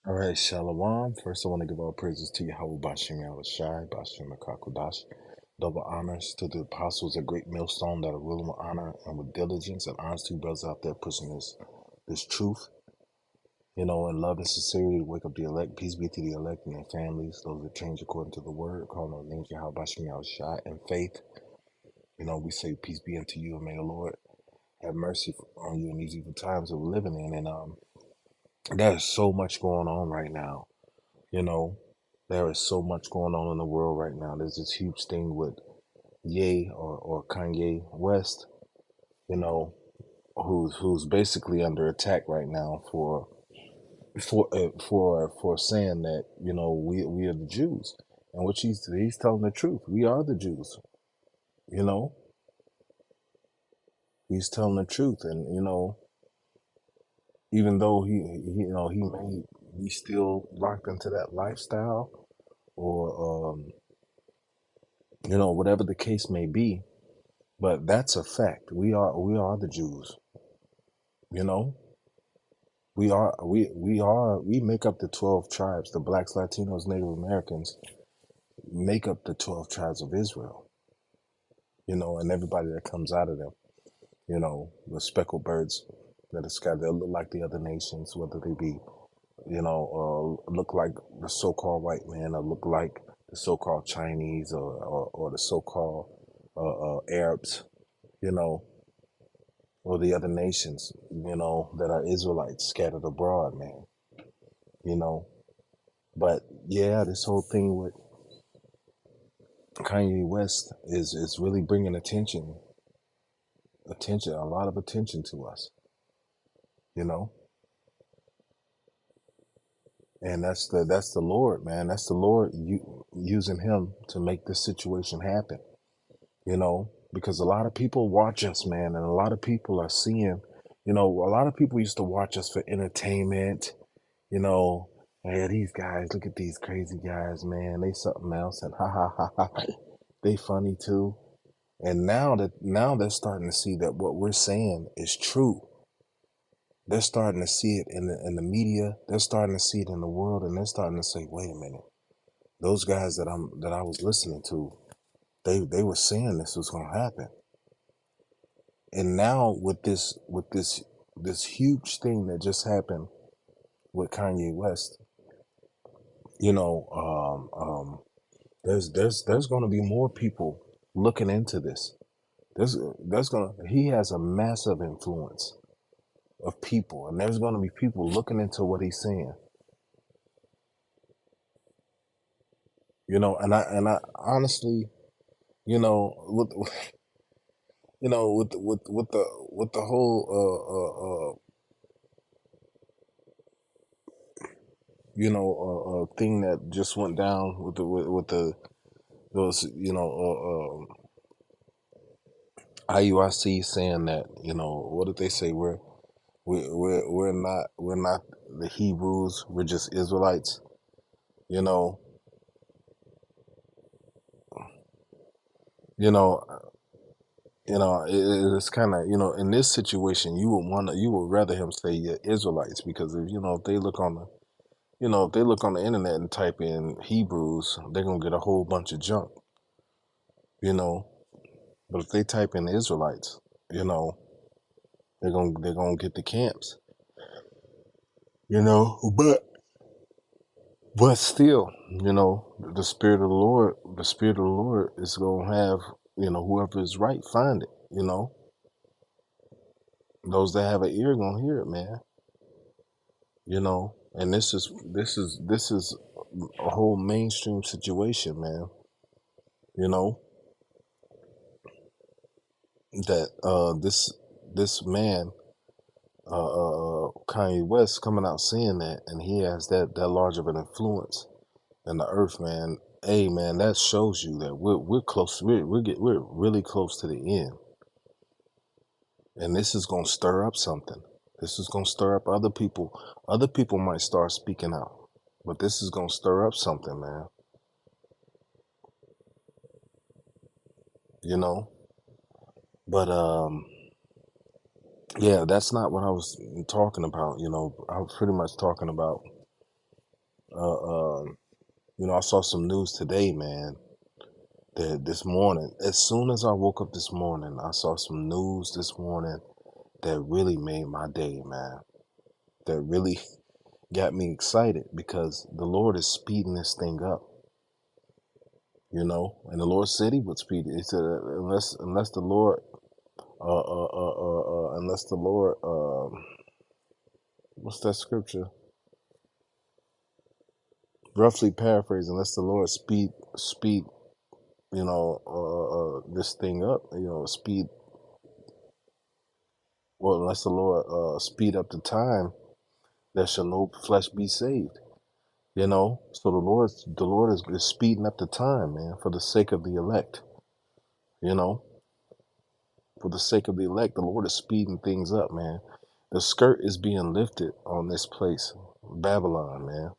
All right, Shalom. First, I want to give all praises to Yahweh Bashim Yahushai, Bashim Akakudash. Double honors to the apostles, a great millstone that are ruling with honor and with diligence, and honors to you brothers out there pushing this truth, in love and sincerity to wake up the elect. Peace be to the elect and their families, those that change according to the word, calling on the name of Yahweh Bashim Yahushai, and faith. We say peace be unto you, and may the Lord have mercy on you in these evil times that we're living in. And there's so much going on right now. You know, there is so much going on in the world right now. There's this huge thing with Ye or Kanye West, you know, who's basically under attack right now for saying that we are the Jews, and which he's telling the truth. We are the Jews. You know, he's telling the truth, and even though he may be still locked into that lifestyle or whatever the case may be. But that's a fact. We are the Jews. You know, we make up the 12 tribes. The blacks, Latinos, Native Americans make up the 12 tribes of Israel. And everybody that comes out of them. The speckled birds that are scattered. They look like the other nations, whether they be look like the so-called white man, or look like the so-called Chinese, or the so-called Arabs. You know, or the other nations, that are Israelites scattered abroad, man. You know, but yeah, this whole thing with Kanye West is really bringing a lot of attention to us. You know, and that's the Lord, man. That's the Lord using him to make this situation happen. Because a lot of people watch us, man, and a lot of people are seeing. A lot of people used to watch us for entertainment. You know, hey, these guys, look at these crazy guys, man. They something else, and ha ha ha ha. They funny too. And now they're starting to see that what we're saying is true. They're starting to see it in the media. They're starting to see it in the world, and they're starting to say, "Wait a minute, those guys that I was listening to, they were saying this was going to happen." And now with this huge thing that just happened with Kanye West, you know, there's going to be more people looking into this. He has a massive influence of people, and there's going to be people looking into what he's saying. And I honestly, with with the whole thing that just went down with the those IUIC saying that, what did they say, we're not the Hebrews, we're just Israelites. You know, you know, it's kind of, in this situation, you would rather him say yeah, Israelites, because if they look on the internet and type in Hebrews, they're gonna get a whole bunch of junk. You know, but if they type in Israelites, you know, they're gonna get the camps. But still, the spirit of the Lord is gonna have, whoever is right find it. Those that have an ear gonna hear it, man. And this is a whole mainstream situation, man. You know that this man, Kanye West, coming out saying that, and he has that large of an influence in the earth, man. Hey, man, that shows you that we're close. We're really close to the end, and this is gonna stir up something. This is gonna stir up other people. Other people might start speaking out, but this is gonna stir up something, man. You know, but yeah, that's not what I was talking about. I was pretty much talking about Uh, um, I saw some news today, man. That this morning, as soon as I woke up this morning, I saw some news this morning that really made my day, man. That really got me excited because the Lord is speeding this thing up, And the Lord said He would speed it. He said, unless the Lord, unless the Lord, what's that scripture? Roughly paraphrasing, unless the Lord speed, this thing up, speed. Well, unless the Lord speed up the time, there shall no flesh be saved. So the Lord is speeding up the time, man, for the sake of the elect. You know, for the sake of the elect, the Lord is speeding things up, man. The skirt is being lifted on this place, Babylon, man,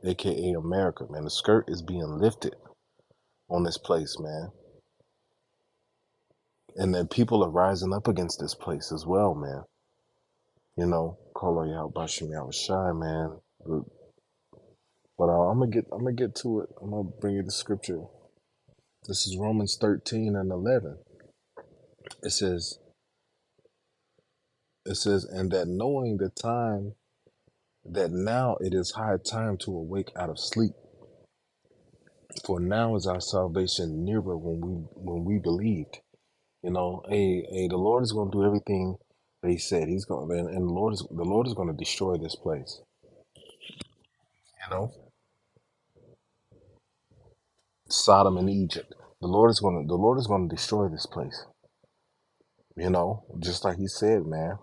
aka America, man. The skirt is being lifted on this place, man, and then people are rising up against this place as well, man. Call you out, Bashim out shy, man. But I'm gonna get to it. I'm gonna bring you the scripture. This is Romans 13 and 11. It says, and that knowing the time, that now it is high time to awake out of sleep. For now is our salvation nearer when we believed. The Lord is going to do everything that He said. He's going, and the Lord is going to destroy this place. You know, Sodom and Egypt. The Lord is going to destroy this place. Just like He said, man.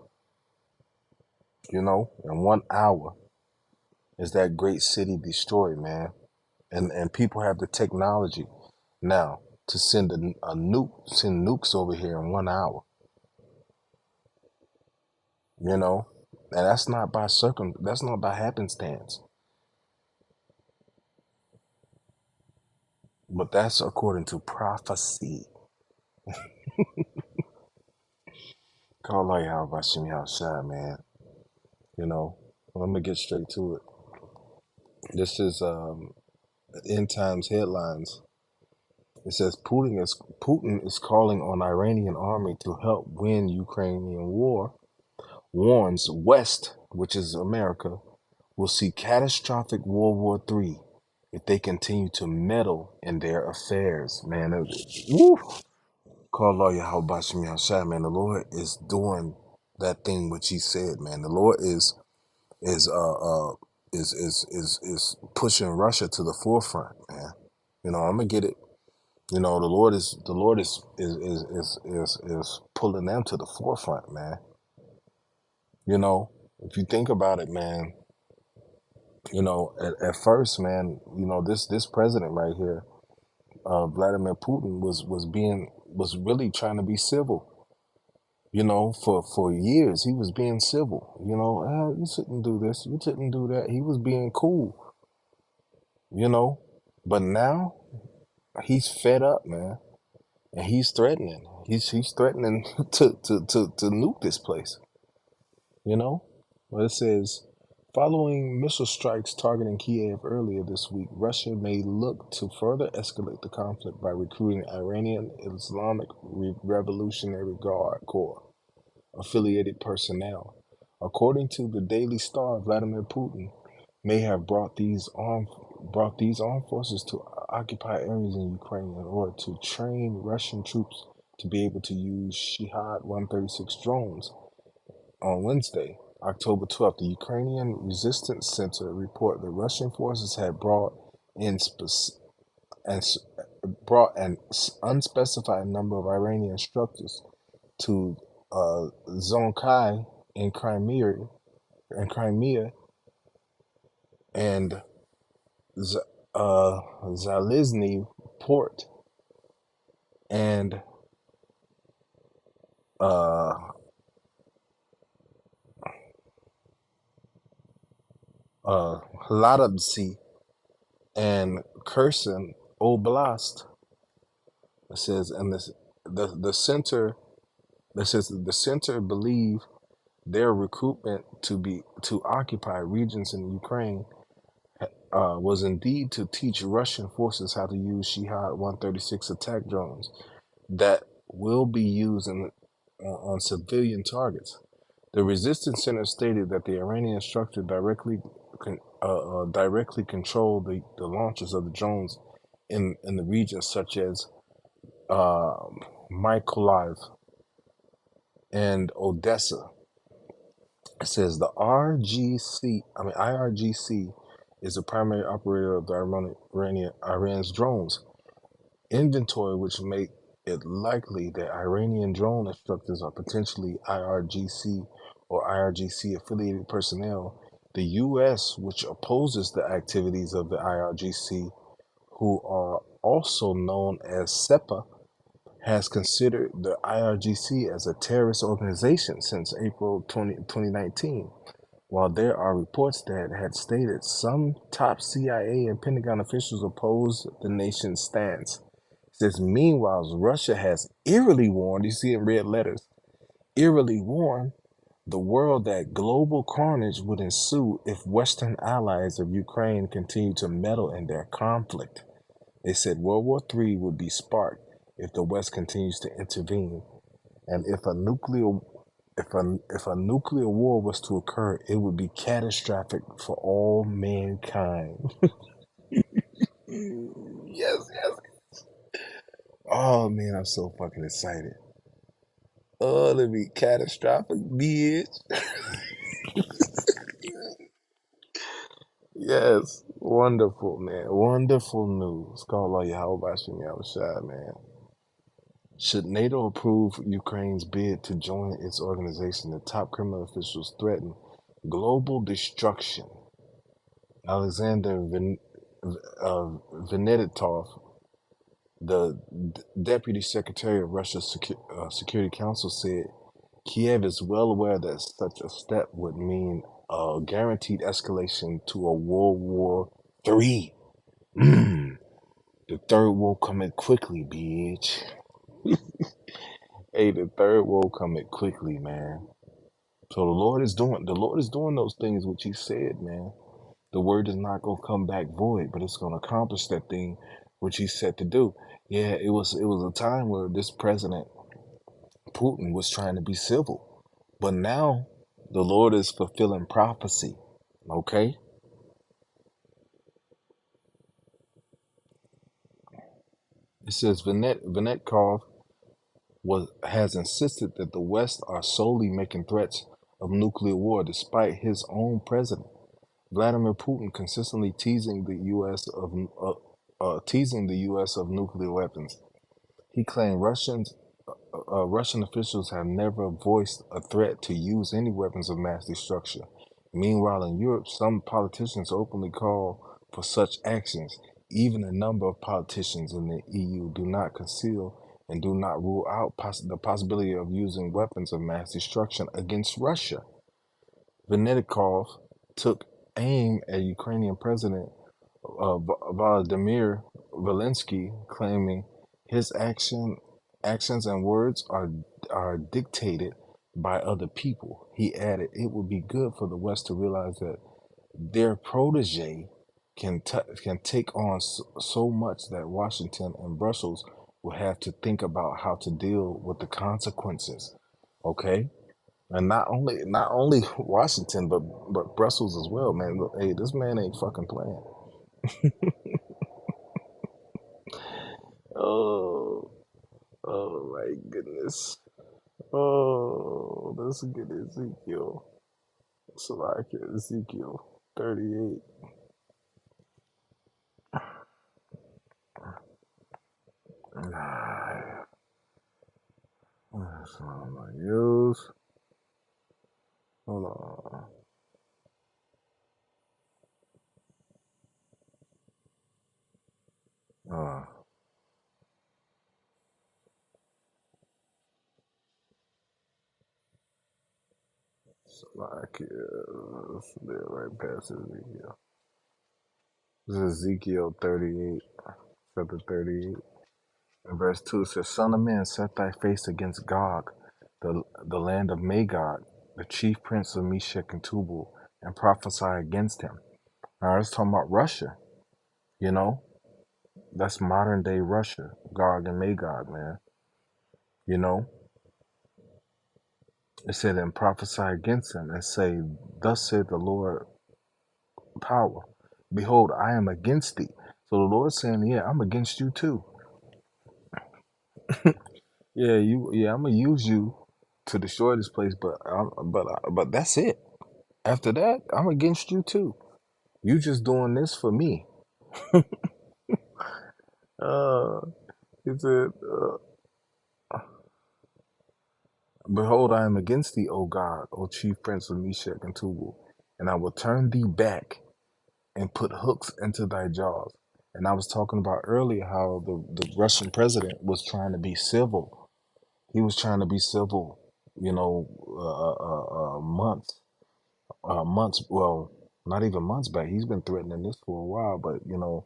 In 1 hour is that great city destroyed, man. And people have the technology now to send nukes over here in 1 hour. And that's not by happenstance, but that's according to prophecy. Call out Yahweh Bashim Yahushua, man. Well, I'm gonna get straight to it. This is end times headlines. It says Putin is calling on Iranian army to help win Ukrainian war. Warns West, which is America, will see catastrophic World War III if they continue to meddle in their affairs. Man, woo! Call lawyer how Bashim Yahshua, man. The Lord is doing that thing which He said, man. The Lord is pushing Russia to the forefront, man. I'm gonna get it. The Lord is pulling them to the forefront, man. If you think about it, man. At first, man, this president right here, Vladimir Putin, was really trying to be civil. For years he was being civil. You shouldn't do this, you shouldn't do that. He was being cool. You know, but now he's fed up, man, and he's threatening. He's threatening to nuke this place. You know, well, it says. Following missile strikes targeting Kiev earlier this week, Russia may look to further escalate the conflict by recruiting Iranian Islamic Revolutionary Guard Corps affiliated personnel. According to the Daily Star, Vladimir Putin may have brought these armed forces to occupy areas in Ukraine in order to train Russian troops to be able to use Shahid 136 drones. On Wednesday, October 12th, the Ukrainian Resistance Center reported the Russian forces had in and brought an unspecified number of Iranian instructors to Zonkai in Crimea and Z- Zalizny port and uh, uh, Hladovsky and Kherson Oblast. It says, and the center. It says the center believe their recruitment to occupy regions in Ukraine was indeed to teach Russian forces how to use Shahid 136 attack drones that will be used on civilian targets. The Resistance Center stated that the Iranian structure directly controlled the launches of the drones in the regions such as uh, Mykolaiv and Odessa. It says the IRGC is the primary operator of the Iran's drones inventory, which make it likely that Iranian drone instructors are potentially IRGC or IRGC affiliated personnel. The U.S., which opposes the activities of the IRGC, who are also known as SEPA, has considered the IRGC as a terrorist organization since April 2019. While there are reports that had stated some top CIA and Pentagon officials oppose the nation's stance. It says, meanwhile, Russia has eerily warned, you see in red letters, eerily warned the world that global carnage would ensue if Western allies of Ukraine continue to meddle in their conflict. They said World War III would be sparked if the West continues to intervene, and if a nuclear war was to occur, it would be catastrophic for all mankind. Yes, yes. Oh man, I'm so fucking excited. Oh, it'll be catastrophic, bitch. Yes, wonderful, man. Wonderful news. Call all your how about you, man. Should NATO approve Ukraine's bid to join its organization, the top criminal officials threaten global destruction. Alexander Veneditov, the deputy secretary of Russia's Security Council, said Kiev is well aware that such a step would mean a guaranteed escalation to a World War III. Mm, the third war coming quickly, bitch. Hey, the third war coming quickly, man. So the Lord is doing those things which He said, man. The word is not gonna come back void, but it's gonna accomplish that thing which He said to do. Yeah, it was a time where this president Putin was trying to be civil, but now the Lord is fulfilling prophecy. Okay, it says Venetkov was has insisted that the West are solely making threats of nuclear war, despite his own president Vladimir Putin consistently teasing the U.S. of nuclear weapons. He claimed Russian officials have never voiced a threat to use any weapons of mass destruction. Meanwhile, in Europe, some politicians openly call for such actions. Even a number of politicians in the EU do not conceal and do not rule out the possibility of using weapons of mass destruction against Russia. Venedikov took aim at Ukrainian President Volodymyr Zelensky, claiming his actions and words are dictated by other people. He added, "It would be good for the West to realize that their protege can take on so much that Washington and Brussels will have to think about how to deal with the consequences." Okay, and not only Washington, but Brussels as well, man. Look, hey, this man ain't fucking playing. Oh, oh my goodness. Oh, let's get Ezekiel. Salakia Ezekiel 38. That's what I'm gonna use. Hold on. Uh, Salakia. Let's do it right past Ezekiel. This is Ezekiel 38, chapter 38. And verse 2 says, Son of man, set thy face against Gog, the land of Magog, the chief prince of Meshech and Tubal, and prophesy against him. I was talking about Russia, you know? That's modern day Russia, Gog and Magog, man. You know? It said, and prophesy against him and say, thus said the Lord power. Behold, I am against thee. So the Lord's saying, yeah, I'm against you too. Yeah, I'm gonna use you to destroy this place, but that's it. After that, I'm against you too. You just doing this for me. Uh, he said, behold, I am against thee, O God, O chief prince of Meshach and Tubal, and I will turn thee back and put hooks into thy jaws. And I was talking about earlier how the Russian president was trying to be civil. He was trying to be civil, you know, months, well, not even months back. He's been threatening this for a while, but you know,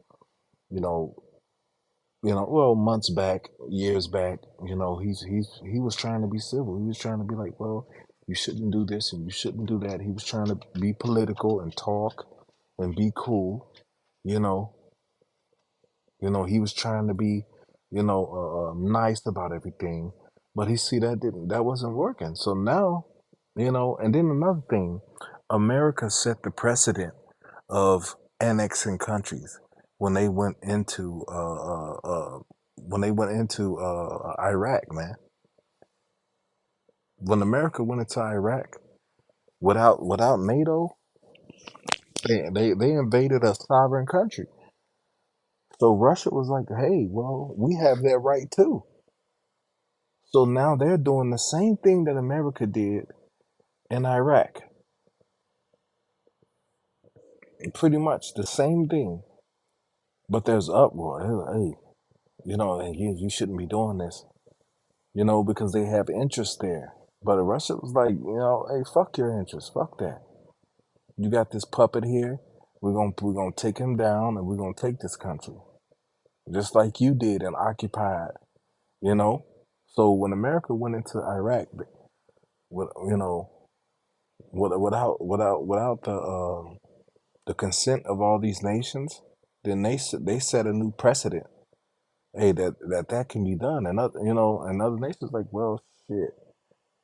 well, months back, years back, he was trying to be civil. He was trying to be like, well, you shouldn't do this and you shouldn't do that. He was trying to be political and talk and be cool, you know. He was trying to be, nice about everything, but he see that wasn't working. So now, and then another thing, America set the precedent of annexing countries when they went into Iraq, man. When America went into Iraq without NATO, they invaded a sovereign country. So Russia was like, hey, well, we have that right too. So now they're doing the same thing that America did in Iraq. Pretty much the same thing. But there's uproar. Hey, hey, you shouldn't be doing this, because they have interest there. But Russia was like, hey, fuck your interest. Fuck that. You got this puppet here. We're gonna take him down and we're gonna take this country. Just like you did and occupied, you know? So when America went into Iraq, with, without the consent of all these nations, then they set a new precedent. Hey, that can be done, and other nations like, well, shit.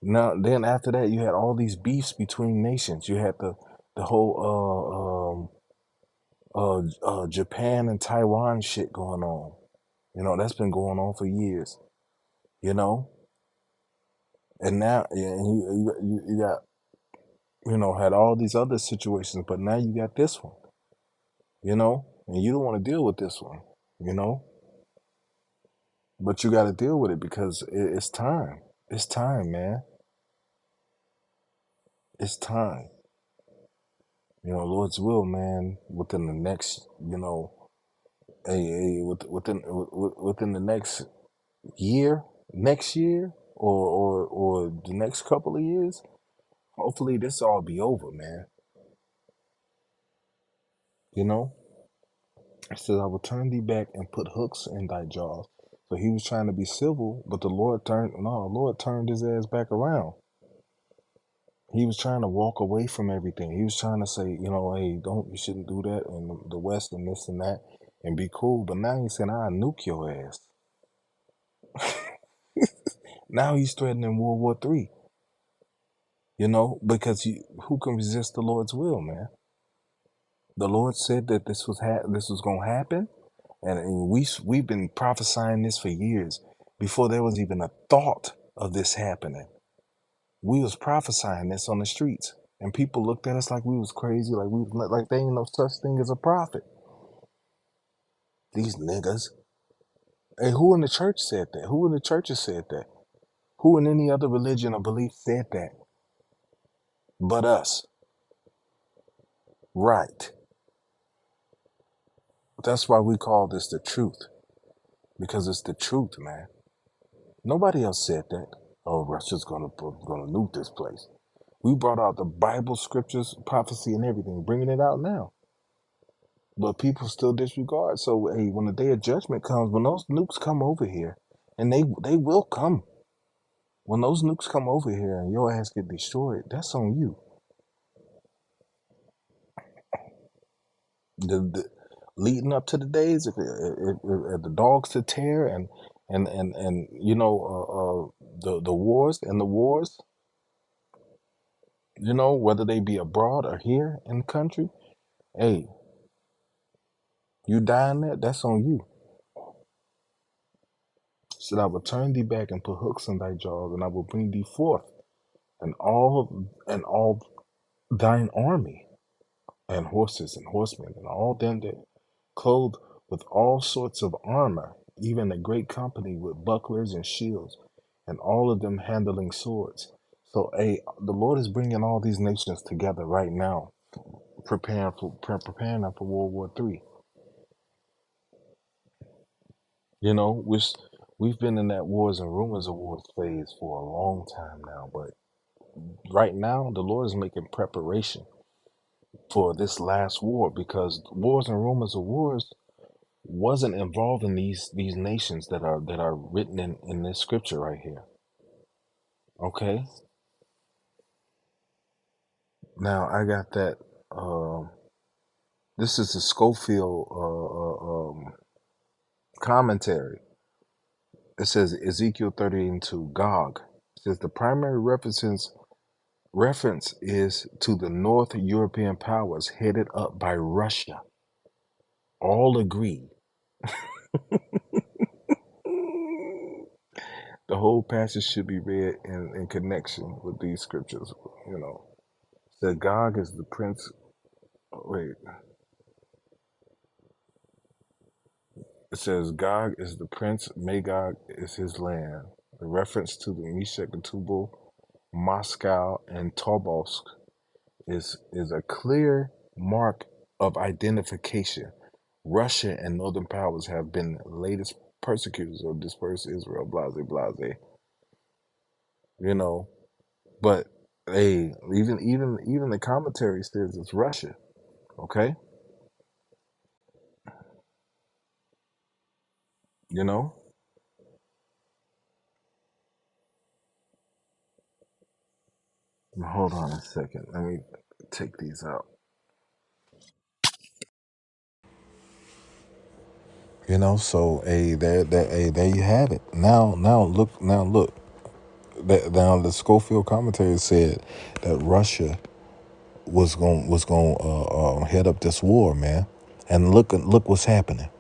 Now then, after that, you had all these beefs between nations. You had the whole Japan and Taiwan shit going on. That's been going on for years. You know, and now yeah, and you got had all these other situations, but now you got this one. And you don't want to deal with this one. You know, but you got to deal with it because it's time. It's time, man. It's time. Lord's will, man. Within the next, within the next year, or the next couple of years. Hopefully, this all be over, man. You know, it says, "I will turn thee back and put hooks in thy jaws." So he was trying to be civil, but the Lord turned his ass back around. He was trying to walk away from everything. He was trying to say, hey, you shouldn't do that in the West and this and that and be cool. But now he's saying, I'll nuke your ass. Now he's threatening World War III, because who can resist the Lord's will, man? The Lord said that this was going to happen. And we've been prophesying this for years before there was even a thought of this happening. We was prophesying this on the streets. And people looked at us like we was crazy, like they ain't no such thing as a prophet. These niggas. Hey, who in the church said that? Who in the churches said that? Who in any other religion or belief said that? But us. Right. That's why we call this the truth. Because it's the truth, man. Nobody else said that. Oh, Russia's gonna nuke this place. We brought out the Bible, scriptures, prophecy, and everything, bringing it out now. But people still disregard. So, hey, when the day of judgment comes, when those nukes come over here, and they will come, when those nukes come over here and your ass get destroyed, that's on you. the leading up to the days, if the dogs to tear and the wars and the wars, whether they be abroad or here in the country, hey, you dying there, that's on you. Said I will turn thee back and put hooks in thy jaws, and I will bring thee forth and all thine army, and horses and horsemen, and all them that clothed with all sorts of armor, even a great company with bucklers and shields, and all of them handling swords. So, hey, the Lord is bringing all these nations together right now, preparing them for World War III. Which we've been in that wars and rumors of wars phase for a long time now, but right now the Lord is making preparation for this last war, because wars and rumors of wars wasn't involving these nations that are written in this scripture right here. Okay, now I got that. This is the Schofield commentary. It says Ezekiel 38:2, Gog. It says the primary reference is to the North European powers headed up by Russia. All agree. The whole passage should be read in connection with these scriptures. So Gog is the prince. Wait, it says Gog is the prince, Magog is his land. The reference to the Meshech and Tubal, Moscow, and Tobolsk is a clear mark of identification. Russia and northern powers have been the latest persecutors of dispersed Israel, blase, blase. You know, but hey, even the commentary says it's Russia. Okay, you know. Hold on a second. Let me take these out. So there you have it. Now look. Now the Schofield commentary said that Russia was going head up this war, man. And look what's happening.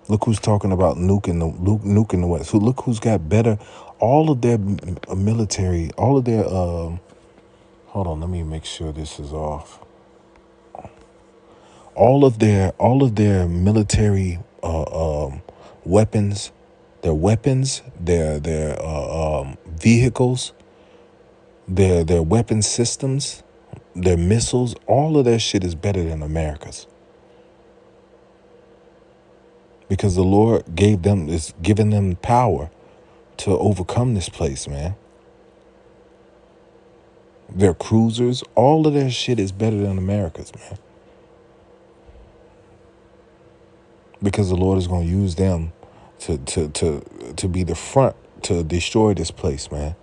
Look who's talking about nuking the West. Look who's got better. All of their military. All of their. Hold on. Let me make sure this is off. All of their military weapons, their vehicles, their weapon systems, their missiles, all of that shit is better than America's, because the Lord is giving them power to overcome this place, man. Their cruisers, all of their shit is better than America's, man. Because the Lord is going to use them to be the front to destroy this place, man.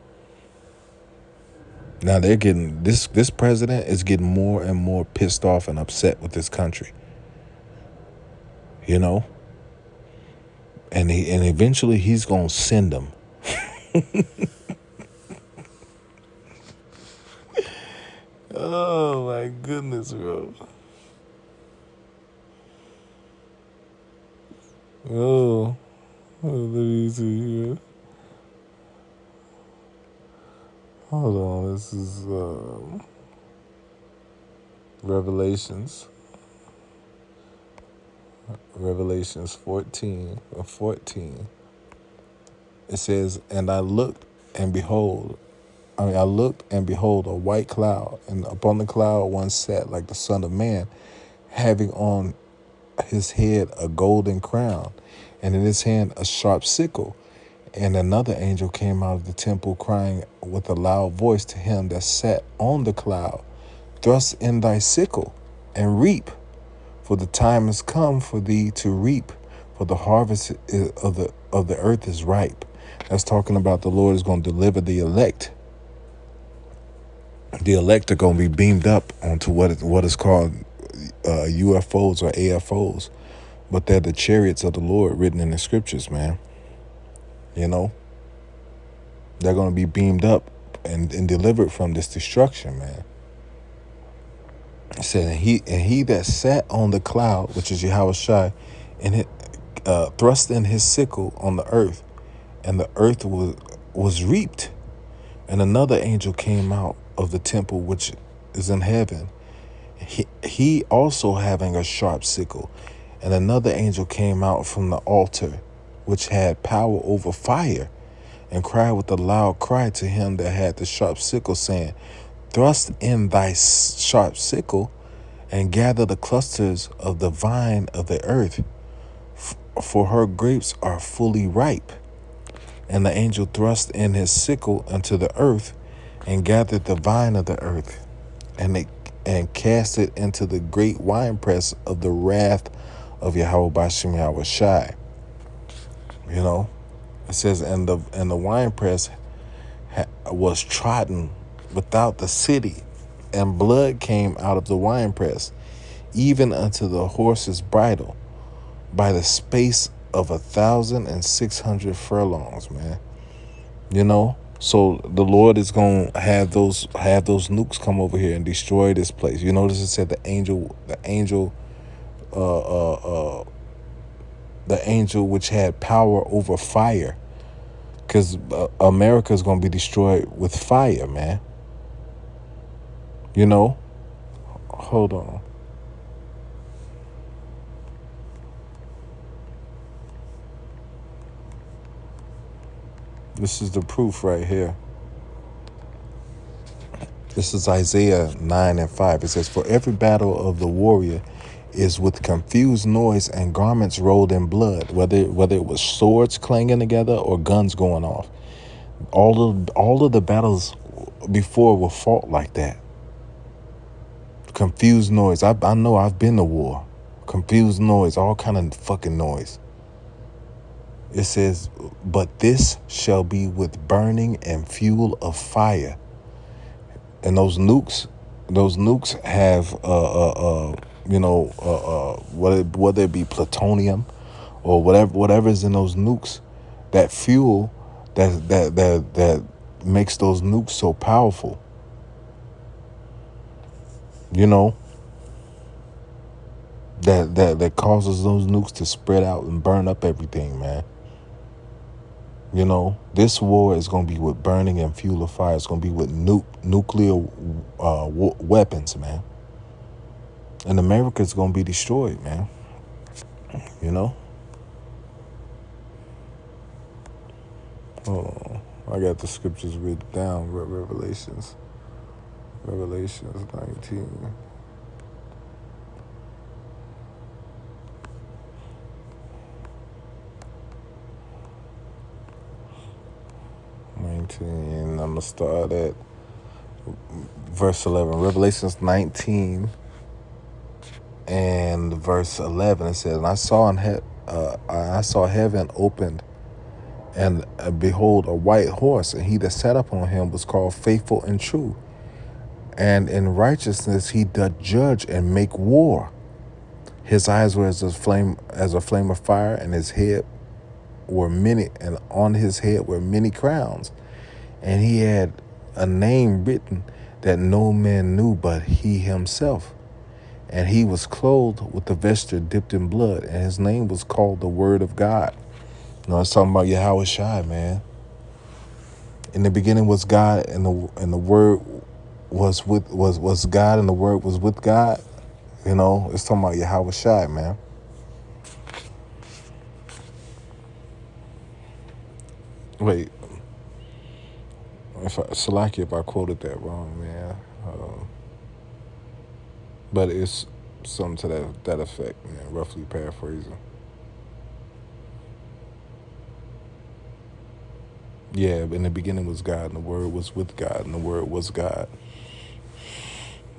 Now they're getting this president is getting more and more pissed off and upset with this country. You know? And eventually he's going to send them. Oh my goodness, bro. Oh, let me see here. Hold on, this is Revelations. Revelations 14. It says, and I looked and behold a white cloud, and upon the cloud one sat like the Son of Man, having on his head a golden crown, and in his hand a sharp sickle. And another angel came out of the temple, crying with a loud voice to him that sat on the cloud, thrust in thy sickle, and reap, for the time is come for thee to reap, for the harvest of the earth is ripe. That's talking about the Lord is going to deliver the elect. The elect are going to be beamed up onto what is called UFOs or AFOs, but they're the chariots of the Lord written in the scriptures, man. You know, they're going to be beamed up and delivered from this destruction, man. It said, and he that sat on the cloud, which is Yahweh Shai, and it thrust in his sickle on the earth, and the earth was reaped. And another angel came out of the temple which is in heaven, he also having a sharp sickle. And another angel came out from the altar, which had power over fire, and cried with a loud cry to him that had the sharp sickle, saying, Thrust in thy sharp sickle, and gather the clusters of the vine of the earth, for her grapes are fully ripe. And the angel thrust in his sickle unto the earth, and gathered the vine of the earth, and cast it into the great winepress of the wrath of Yahweh Bashem Yahweh Shai. You know, it says, and the winepress was trodden without the city, and blood came out of the winepress, even unto the horse's bridle, by the space of 1,600 furlongs, man. You know, so the Lord is gonna have those nukes come over here and destroy this place. You notice it said the angel, the angel which had power over fire, because America is gonna be destroyed with fire, man. You know, hold on. This is the proof right here. This is Isaiah 9:5. It says, for every battle of the warrior is with confused noise and garments rolled in blood, whether it was swords clanging together or guns going off. All of the battles before were fought like that. Confused noise. I know, I've been to war. Confused noise, all kind of fucking noise. It says, but this shall be with burning and fuel of fire. And those nukes have whether it be plutonium or whatever's in those nukes, that fuel that makes those nukes so powerful. You know, that causes those nukes to spread out and burn up everything, man. You know, this war is going to be with burning and fuel of fire. It's going to be with nuclear weapons, man. And America is going to be destroyed, man. You know? Oh, I got the scriptures written down. Revelations 19. I'm going to start at verse 11. Revelations 19 and verse 11. It says, and I saw heaven opened, and behold, a white horse, and he that sat upon him was called Faithful and True. And in righteousness he doth judge and make war. His eyes were as a flame of fire, and his head were many, and on his head were many crowns. And he had a name written that no man knew but he himself. And he was clothed with a vesture dipped in blood, and his name was called the Word of God. You know, it's talking about Yahweh Shai, man. In the beginning was God, and the Word was God, and the Word was with God. You know, it's talking about Yahweh Shai, man. Wait, Salaki, if I quoted that wrong, man. But it's something to that effect, man. Roughly paraphrasing. Yeah, in the beginning was God, and the Word was with God, and the Word was God.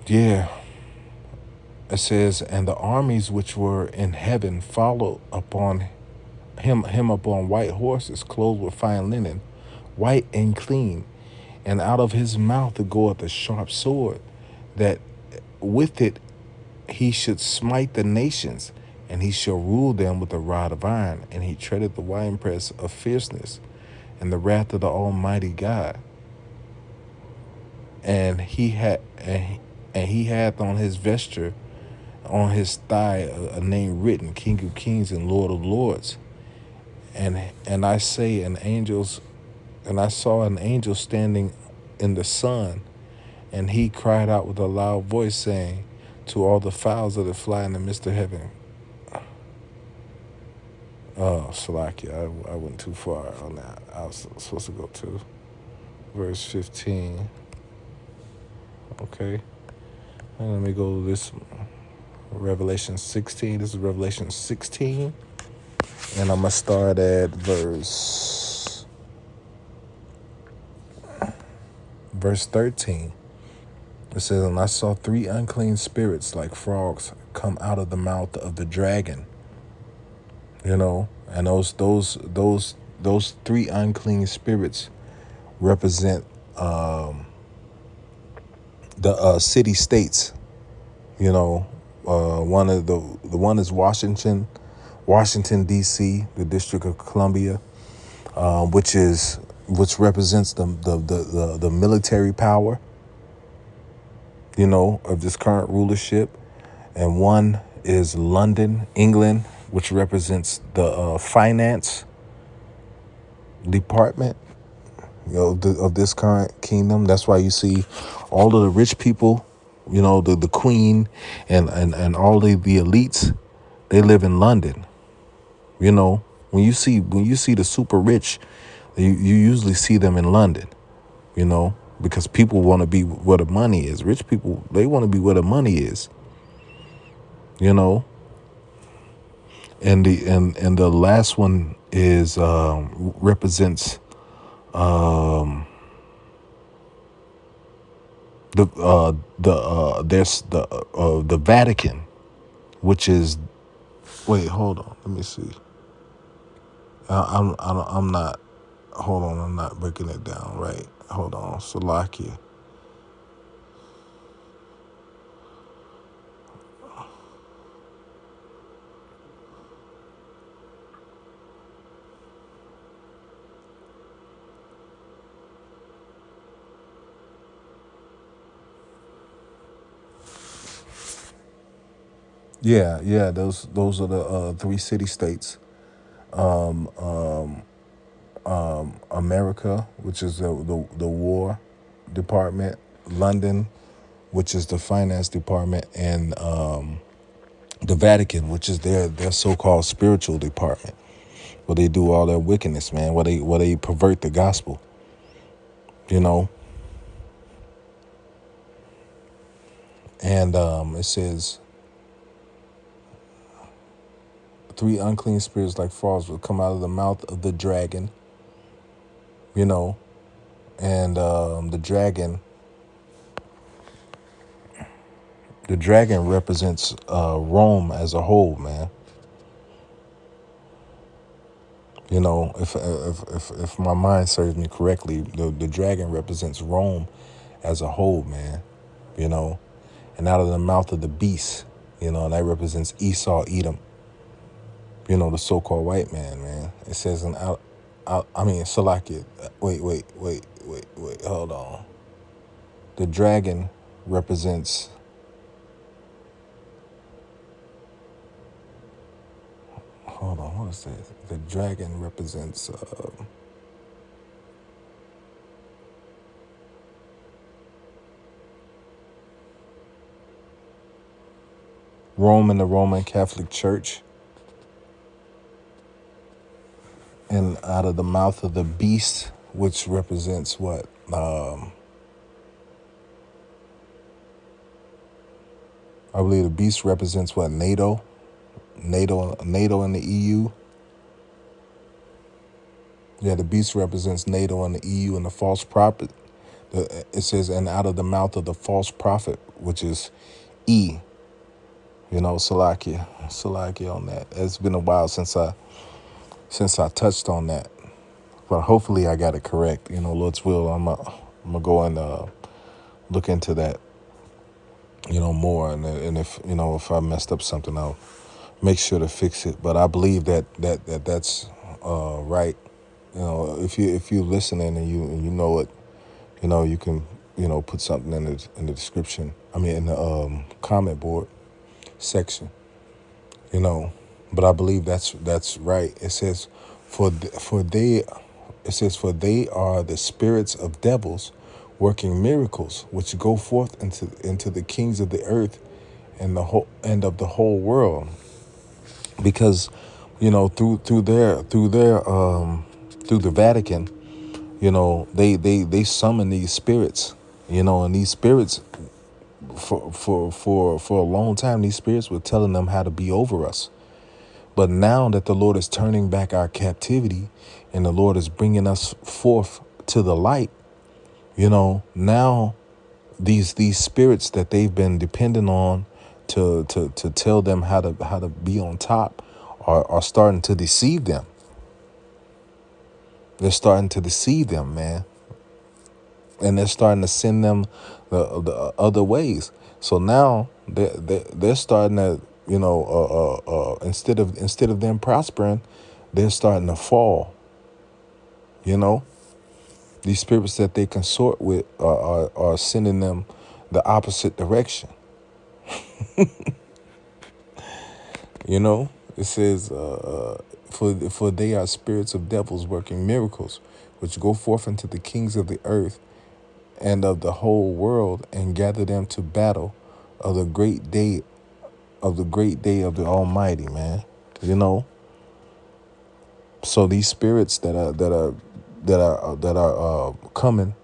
Yeah. It says, and the armies which were in heaven followed upon him upon white horses, clothed with fine linen, white and clean. And out of his mouth goeth a sharp sword, that with it he should smite the nations, and he shall rule them with a rod of iron, and he treadeth the winepress of fierceness, and the wrath of the Almighty God. And he hath on his vesture, on his thigh, a name written, King of Kings and Lord of Lords. And I say, and I saw an angel standing in the sun, and he cried out with a loud voice, saying to all the fowls that fly in the midst of heaven. Oh, Salakia, I went too far on that. I was supposed to go to verse 15. Okay. And let me go to this Revelation 16. This is Revelation 16. And I'm going to start at verse 13. It says, and I saw 3 unclean spirits like frogs come out of the mouth of the dragon. You know, and those 3 unclean spirits represent the city states. You know, one of the one is Washington D.C., the District of Columbia, which represents the military power, you know, of this current rulership, and one is London, England, which represents the finance department, you know, of this current kingdom. That's why you see all of the rich people, you know, the queen and all of the elites, they live in London. You know, when you see the super rich, you usually see them in London, you know, because people want to be where the money is. Rich people, they want to be where the money is, you know. And the last one is represents there's the Vatican, which is, wait, hold on, let me see. I'm not, hold on, I'm not breaking it down right. Hold on, Salakia. Yeah, those are the 3 city states. America, which is the War Department, London, which is the Finance Department, and the Vatican, which is their so-called spiritual department, where they do all their wickedness, man, where they pervert the gospel, you know. And it says 3 unclean spirits like frogs will come out of the mouth of the dragon, you know, and the dragon represents Rome as a whole, man. You know, if my mind serves me correctly, the dragon represents Rome as a whole, man. You know, and out of the mouth of the beast, you know, and that represents Esau, Edom. You know, the so-called white man. It says Salakia. Wait, hold on. The dragon represents. Hold on, what is that? The dragon represents Rome and the Roman Catholic Church. And out of the mouth of the beast, which represents what? I believe the beast represents what? NATO and the EU. Yeah, the beast represents NATO and the EU and the false prophet. It says, and out of the mouth of the false prophet, which is E. You know, Salakia on that. It's been a while since I touched on that, but hopefully I got it correct. You know, Lord's will, I'm gonna go and look into that. more. And if, if I messed up something, I'll make sure to fix it. But I believe that's right. If you're listening and you know it, you can, put something in the description. I mean, in the comment board section, you know. But I believe that's right. It says, for they, it says, for they are the spirits of devils, working miracles, which go forth into the kings of the earth, and the whole end of the whole world. Because, through the Vatican, they summon these spirits, and these spirits, for a long time, these spirits were telling them how to be over us. But now that the Lord is turning back our captivity, and the Lord is bringing us forth to the light, now these spirits that they've been dependent on to tell them how to be on top are starting to deceive them. They're starting to deceive them, man. And they're starting to send them the other ways. So now they're starting to, instead of them prospering, they're starting to fall. These spirits that they consort with are sending them the opposite direction. It says, for they are spirits of devils working miracles, which go forth into the kings of the earth and of the whole world, and gather them to battle of the great day of the Almighty, man. So these spirits that are coming,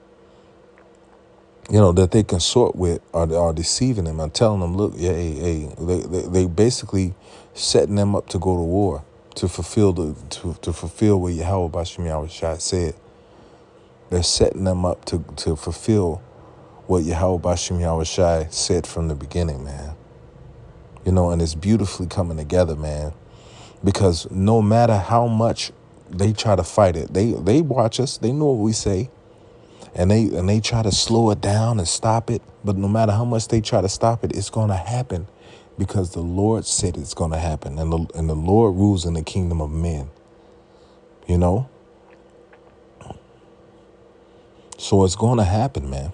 that they consort with are deceiving them. I'm telling them, look, yeah, hey, they basically setting them up to go to war, to fulfill what Yahweh Bashim Yahushua said. They're setting them up to fulfill what Yahweh Bashim Yahushua said from the beginning, man. And it's beautifully coming together, man. Because no matter how much they try to fight it, they watch us, they know what we say, and they try to slow it down and stop it. But no matter how much they try to stop it, it's going to happen, because the Lord said it's going to happen, and the Lord rules in the kingdom of men. So it's going to happen, man.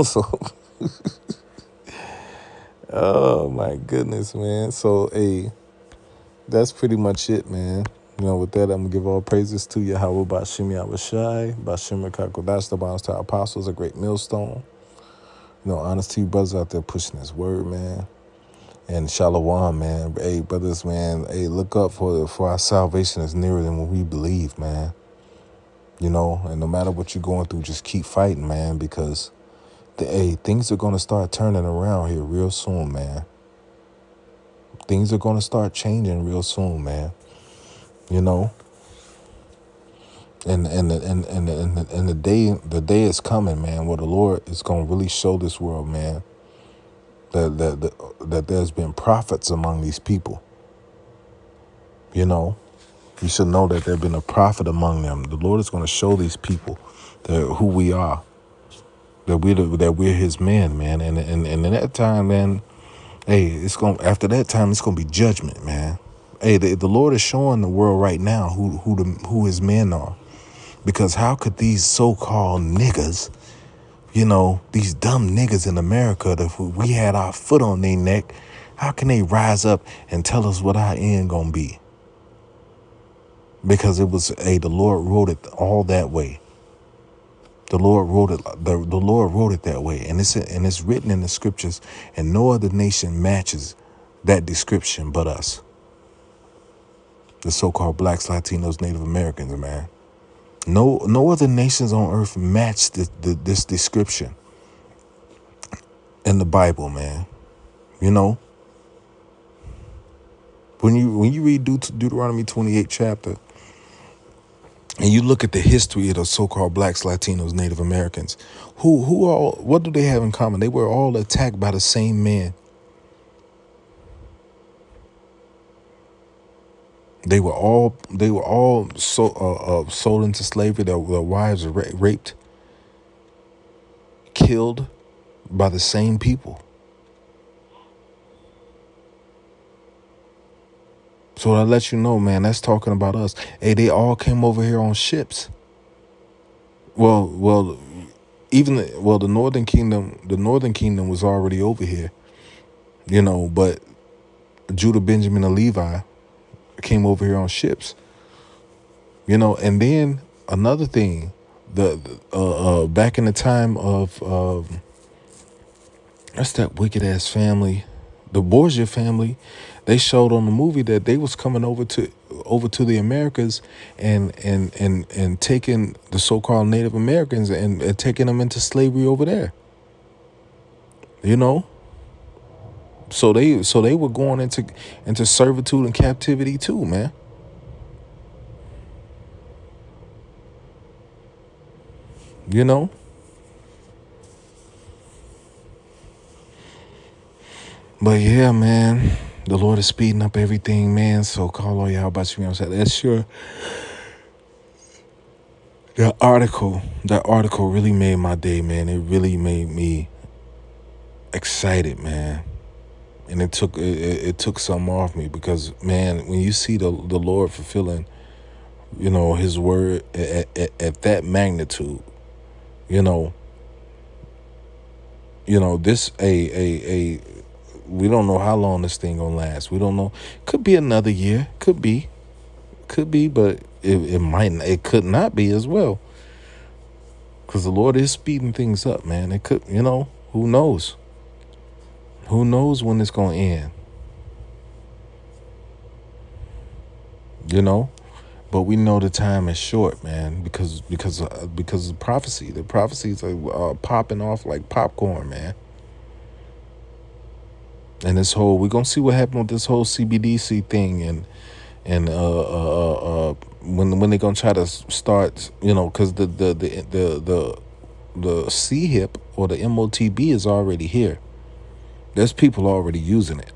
So oh my goodness, man. So that's pretty much it, man. With that, I'm going to give all praises to Yahweh Bashim Yahushai, Bashim Rakakodash, the bonds to our apostles, a great millstone. Honest to you brothers out there pushing this word, man. And Shalom, man. Hey, brothers, man. Hey, look up for our salvation is nearer than what we believe, man. And no matter what you're going through, just keep fighting, man, because things are going to start turning around here real soon, man. Things are going to start changing real soon, man. And the day is coming, man, where the Lord is going to really show this world, man, that there's been prophets among these people. You should know that there's been a prophet among them. The Lord is going to show these people who we are, that we're His men, man. And in that time, man, after that time, it's gonna be judgment, man. Hey, the Lord is showing the world right now who His men are, because how could these so-called niggas, these dumb niggas in America, that we had our foot on their neck, how can they rise up and tell us what our end gonna be? Because it was the Lord wrote it all that way. The Lord wrote it. The Lord wrote it that way, and it's written in the scriptures, and no other nation matches that description but us, the so-called blacks, Latinos, Native Americans, man. No other nations on earth match this description in the Bible, man. When you read Deuteronomy 28 chapter, and you look at the history of the so-called blacks, Latinos, Native Americans, what do they have in common? They were all attacked by the same man. They were all sold into slavery. Their wives were raped. killed by the same people. So I let you know, man, that's talking about us. Hey, they all came over here on ships. Well, the Northern Kingdom was already over here, but Judah, Benjamin, and Levi came over here on ships, and then another thing, the back in the time of that's that wicked ass family, the Borgia family. They showed on the movie that they was coming over to the Americas and taking the so-called Native Americans and taking them into slavery over there. So they were going into servitude and captivity too, man. But yeah, man, the Lord is speeding up everything, man. So call all y'all about you. That's sure. That article really made my day, man. It really made me excited, man. And it took something off me because, man, when you see the Lord fulfilling, His word at that magnitude, this a we don't know how long this thing gonna last. We don't know. Could be another year. Could be, but it might. It could not be as well. Because the Lord is speeding things up, man. It could, who knows? Who knows when it's going to end? But we know the time is short, man, because of prophecy. The prophecies are popping off like popcorn, man. And we're going to see what happened with this whole CBDC thing and when they're going to try to start, because the CHIP or the MOTB is already here. There's people already using it,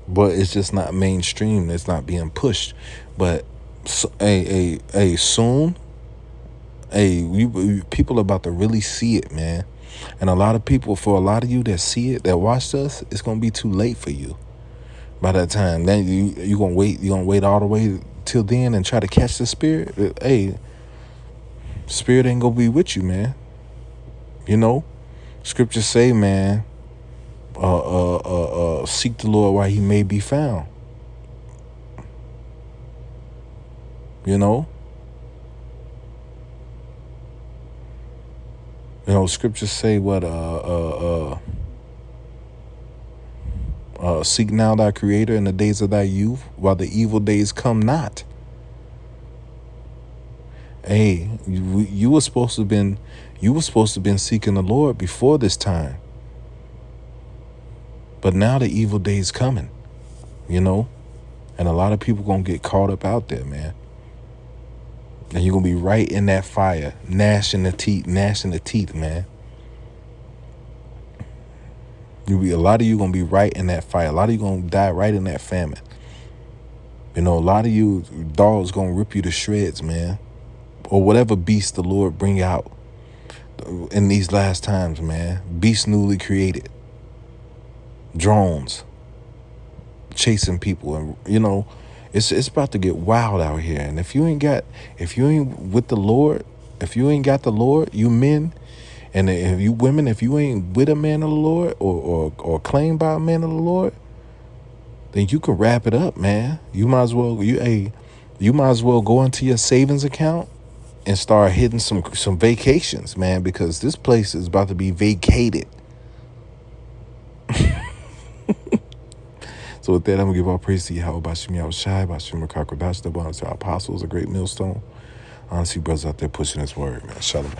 but it's just not mainstream. It's not being pushed. But soon, people are about to really see it, man. And for a lot of you that see it, that watched us, it's gonna be too late for you. By that time, then you gonna wait. You gonna wait all the way till then and try to catch the spirit. Hey, spirit ain't gonna be with you, man. Scriptures say, man, seek the Lord while he may be found. Scriptures say what seek now thy creator in the days of thy youth while the evil days come not. Hey, you were supposed to have been seeking the Lord before this time. But now the evil days coming, and a lot of people gonna get caught up out there, man. And you're gonna be right in that fire, gnashing the teeth, man. A lot of you gonna be right in that fire. A lot of you gonna die right in that famine. A lot of you dogs gonna rip you to shreds, man. Or whatever beast the Lord bring out in these last times, man. Beast newly created. Drones chasing people, and it's about to get wild out here. And if you ain't with the Lord, if you ain't got the Lord, you men, and if you women, if you ain't with a man of the Lord or claimed by a man of the Lord, then you can wrap it up, man. You might as well go into your savings account and start hitting some vacations, man, because this place is about to be vacated. So with that, I'm going to give all praise to Yahweh, Bashim Yahushai, Bashim Rakakwadash, the one to our apostles, a great millstone. Honestly, brothers out there pushing this word, man. Shalom.